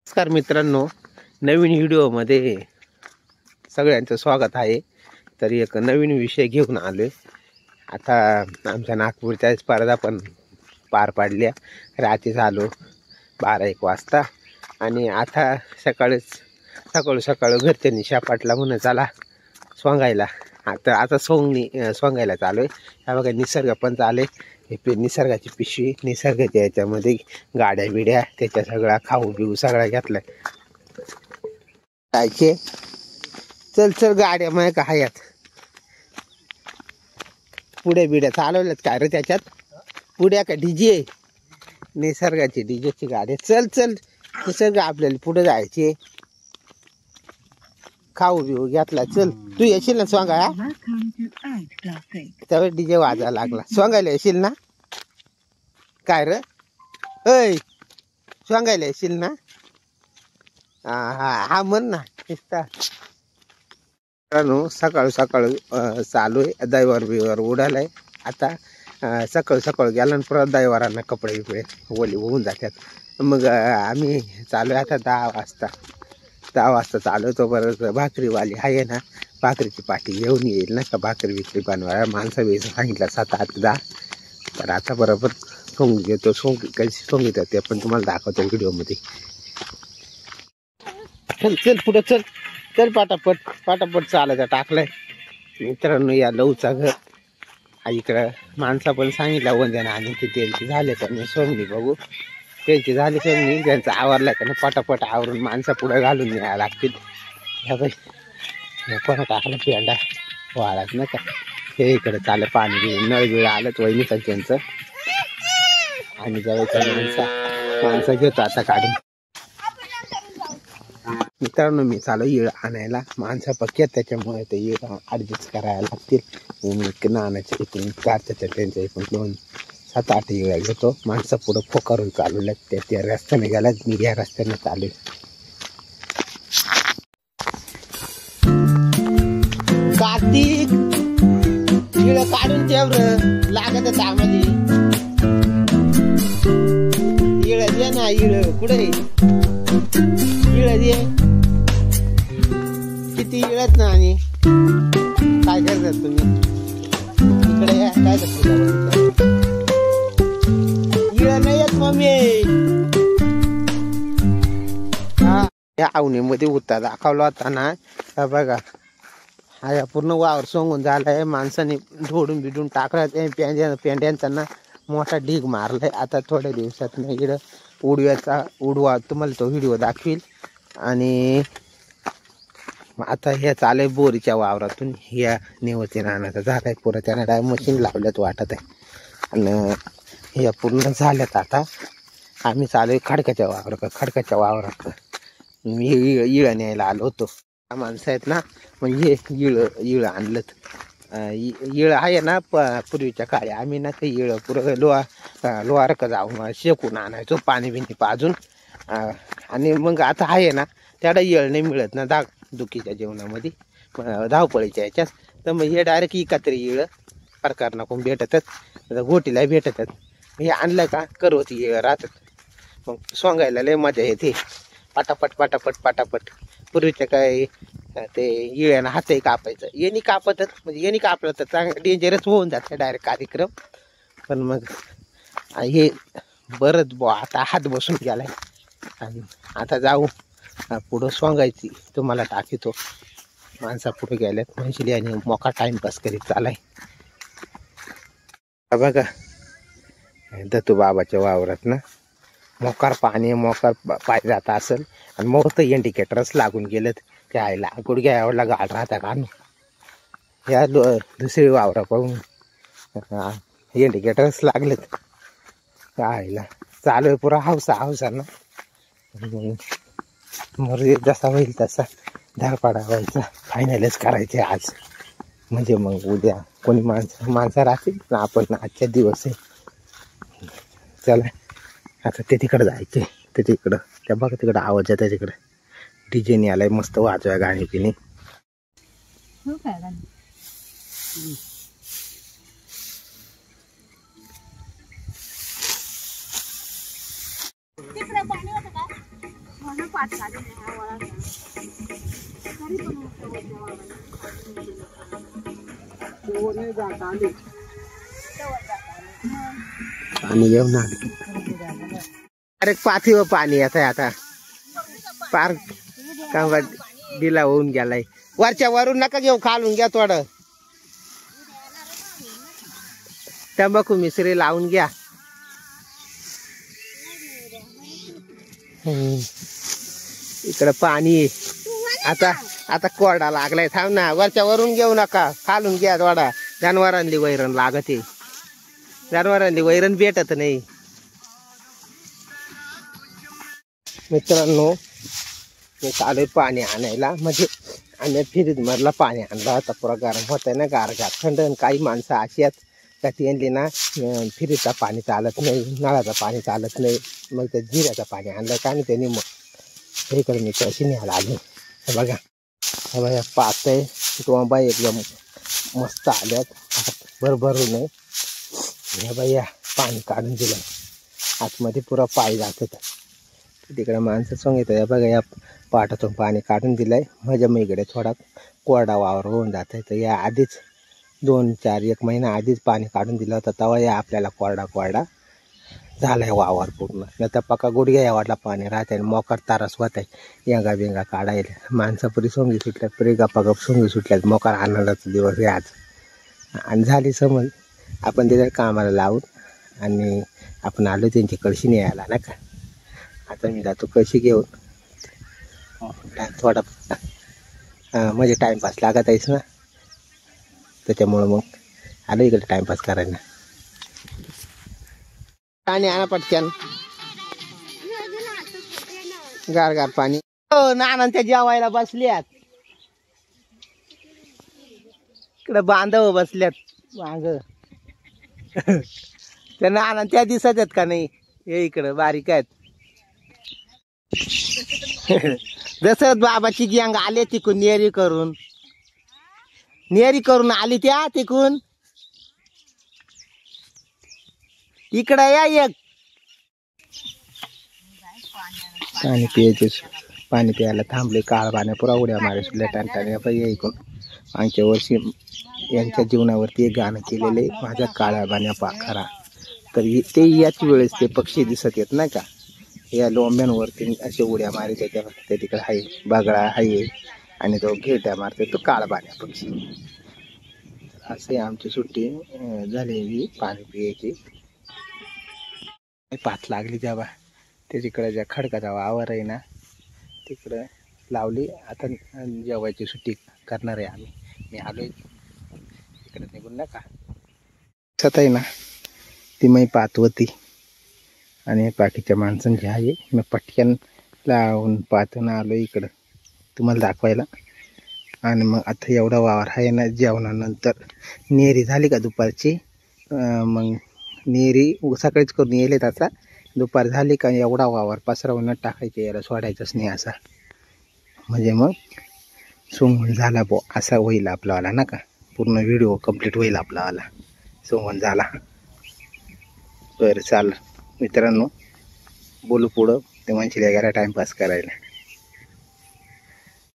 नमस्कार मित्रांनो, नवीन व्हिडिओमध्ये सगळ्यांचं स्वागत आहे. तर एक नवीन विषय घेऊन आलोय. आता आमच्या नागपूरच्या स्पर्धा पण पार पाडल्या. रात्री झालो 12-1 वाजता आणि आता सकाळी घरच्यांनी शापाटला म्हणून चला सोंगायला. आता सोंगायला चालू आहे. ह्या बघा निसर्ग पण चालू आहे. हे निसर्गाची पिशवी, निसर्गाच्या याच्यामध्ये गाड्या बिड्या त्याच्या सगळा खाऊ बिऊ सगळा घेतलाय. जायचे चल गाड्या माय का हयात पुढे बिड्या चालवल्यात काय रे त्याच्यात पुढ्या का डीजे निसर्गाची डीजेची गाडी. चल निसर्ग आपल्याला पुढे जायचे. खाऊ बिऊ घेतला. चल तू येशील ना स्वांगा? त्यावेळेस डीजे वाजायला लागला. स्वांगायला येशील ना? काय रे ऐ स्वांगायला येशील ना? हा म्हण ना. सकाळ चालू आहे. दैवार बिवार उडालाय. आता सकाळ गेला परत दैवारांना कपडे बिपडे ओली होऊन जातात. मग आम्ही चालू आहे आता 10 वाजता चालू. तो बरं भाकरीवाली आहे ना, भाकरीची पाठी घेऊन येईल ना का भाकरी बिकरी बनवायला. माणसं बिसं सांगितलं 7-8-10. तर आता बरोबर सोंग घेतो. कशी सोंगित ते पण तुम्हाला दाखवतो व्हिडिओमध्ये. चल पुढं चल पाटापट चालायचा टाकलाय. मित्रांनो या लवचा घर इकडं माणसा पण सांगितलं वंदना आणि त्यांची झाले तर मी सोंगली बघू. त्यांची झाली सोंगली, त्यांचं आवरलाय का ना पटापट आवरून माणसा पुढे घालून न्यायला लागतील. ह्या बाई कोणा टाकलं पेंडा वाळात ना का. हे इकडे चाललं पाणी बिळून नळ बिळ आलं वहिनीचं त्यांचं. आणि जवळच्या माणसा घेतो आता काढून. मित्रांनो मी चालू येळ आणायला. माणसं पक्क्यात त्याच्यामुळे ते येळ ॲडजस्ट करायला लागतील. मी नानाच्या इकडून कारच्या त्यांच्या इकडून 7-8 येळ्या घेतो. माणसं पुढं फोकारून चालू लागते. त्या रस्त्याने गेला मी या रस्त्याने चालू. कार्तिक इळ काढून ठेव लागत आम्हाला. इळ दे ना. इळ कुठे इळ दे. किती इळत ना. आणि काय करतात तुम्ही इकडे या. काय इळ नाही येत मम्मी. या आवणीमध्ये उत्तर दाखवला होता ना बघा. हा पूर्ण वावर सोंगून झालाय. माणसाने ढोडून बिडून टाकला. पेंड्यांचा ना मोठा ढीग मारलाय. आता थोड्या दिवसात ना इकडं उडवा तुम्हाला तो व्हिडिओ दाखवील. आणि आता हे चालय बोरीच्या वावरातून ह्या निवती राहण्याचा झालाय पुरं. त्यांना डाय मशीन लावल्यात वाटत आहे. आणि ह्या पूर्ण झाल्यात. आता आम्ही चालू खडकाच्या वावरात मी इळं न्यायला आलो होतो. माणसं आहेत ना म्हणजे इळ आणलं. इळ आहे ना पूर्वीच्या काळी आम्ही ना ते इळ पुरं लोहारक जाऊन शेकून आणायचो पाणी बिणी पाजून. आणि मग आता आहे ना त्याला इळ नाही मिळत ना दुखीच्या जेवणामध्ये धावपळीच्या ह्याच्यात. तर मग हे डायरेक्ट इकात्री इळ प्रकार नको भेटतात. गोटीला भेटतात. हे आणलं का करवती इळ राहतात. मग सोंगायला लय मजा येते. पटापट पूर्वीच्या काय ते इळ्यानं हातही कापायचं. येणी कापतच म्हणजे येणी कापलं तर चांगलं डेंजरस होऊन जातं डायरेक्ट कार्यक्रम. पण मग हे बरंच आता हात बसून गेलाय. आणि आता जाऊ पुढं सोंगायची तुम्हाला टाकीतो. माणसा पुढे गेल्यात म्हणशील आणि मोका टाइमपास करीत चालाय. बघा दत्तू बाबाच्या वावरात ना मोकार पाणी पाय जात असेल. आणि मोठं इंडिकेटरच लागून गेलेत. त्या आईला गुडघ्या एवढला गाड राहता का. ह्या दुसरी वावरा पाहून इंडिकेटरच लागलेत. त्या आईला चालू आहे पुरा हौसा ना. मग जसा होईल तसा धारपाडा व्हायचा. फायनलच करायचे आज. म्हणजे मग उद्या कोणी माणसं राहतील ना. आपण आजच्या दिवस आहे. चला आता ते तिकडं जायचे. ते तिकडं त्या बघा तिकडं आवाज येत आहे. तिकडे डीजेने आलाय मस्त वाजवाय गाणी तिने. पाणी घेऊन अरे पाथीवर पाणी येत आहे आता पार का दिला होऊन गेलाय वरच्या वरून नका घेऊ खालून घ्या थोडं तंबाखू मिसरी लावून घ्या इकडं पाणी आता आता कोरडा लागलाय थांब ना वरच्या वरून घेऊ नका खालून घ्या थोडा जनावरांनी वैरण लागते जनावरांनी वैरण भेटत नाही मित्रांनो मी चालू पाणी आणायला म्हणजे आणि फ्रीज मधला पाणी आणला होता पुरा गरम होत आहे ना गारगार थंड काही माणसं अशी आहेत का त्यांनी ना फ्रीजचा पाणी चालत नाही नळाचं पाणी चालत नाही मग ते जिऱ्याचं पाणी आणलं का आणि त्यांनी मग इकडे मी कशी न्यायला आलो बघा बघा पाहतंय टोंबा एकदम मस्त आल्यात भरभरून नाही हे भैया पाणी काढून दिलं आतमध्ये पुरा पाय जात तिकडे माणसं सांगितलं बघा या पाटातून पाणी काढून दिलंय माझ्या मग इकडे थोडा कोरडा वावर होऊन जात आहे तर या आधीच 2-4 महिना आधीच पाणी काढून दिलं होतं तेव्हा या आपल्याला कोरडा झालाय वावर पूर्ण नाही तर पक्का गुडघ्या या वाटला पाणी राहत आहे मोकार तारस होत आहे यांगा बिंगा काढायला माणसं पुरी सोंगी सुटल्यात पुरी गप्पागप सोंगी सुटल्यात मोकार आनंदाचा दिवस आहे आज आणि झाली समज आपण तिथे कामाला लावून आणि आपण आलो त्यांची कळशी न्यायला ना का आता मी जातो कळशी घेऊन थोडा म्हणजे टाइमपास लागत आहेस ना त्याच्यामुळं मग आलो इकडे टाइमपास करायला पाणी आणा पटक्यान गार पाणी हो नाना त्या जेवायला बसल्यात इकडे बांधव बसल्यात वांग त्या नाना त्या दिसत आहेत का नाही हे इकडं बारीक आहेत जसं बाबाची गँग आले तिकून नेरी करून आली त्या तिकून इकडं या एक पाणी प्यायला थांबले काळ पाण्या पुरा उड्या मारे सुटल्या टाणटाने ऐकून मागच्या वर्षी यांच्या जीवनावरती एक गाणं केलेले माझ्या काळ्या बाण्या पाखरा तर ते याच वेळेस ते पक्षी दिसत येत नाही का या लोंब्यांवरती असे उड्या मारे त्याच्या तिकडे आहे बागळा आहे आणि तो घेट्या मारते तो काळबाण्या पक्षी असे आमची सुट्टी झालेली पाणी पियाची पाथ लागली जेव्हा त्याच्याकडे ज्या खडकाचा वावर आहे ना तिकडं लावली आता जेवायची सुट्टी करणार आहे आम्ही मी आलोय इकडे निघून नका सत आहे ना ती मै पाथ होती आणि बाकीच्या माणसांची आहे मी पटकन लावून पाहतून आलो इकडं तुम्हाला दाखवायला आणि मग आता एवढा वावर आहे ना जेवणानंतर नेरी झाली का दुपारची मग नेरी सकाळीच करून येईल त्याचा दुपार झाली का एवढा वावर पसरवून टाकायचे याला सोडायचंच नाही असा म्हणजे मग सोंगून झाला बो असा होईल आपलावाला ना का पूर्ण व्हिडिओ कंप्लीट होईल आपलावाला सोंगून झाला बरं चाल मित्रांनो बोलू पुढं ते म्हणशील गेला टाइमपास करायला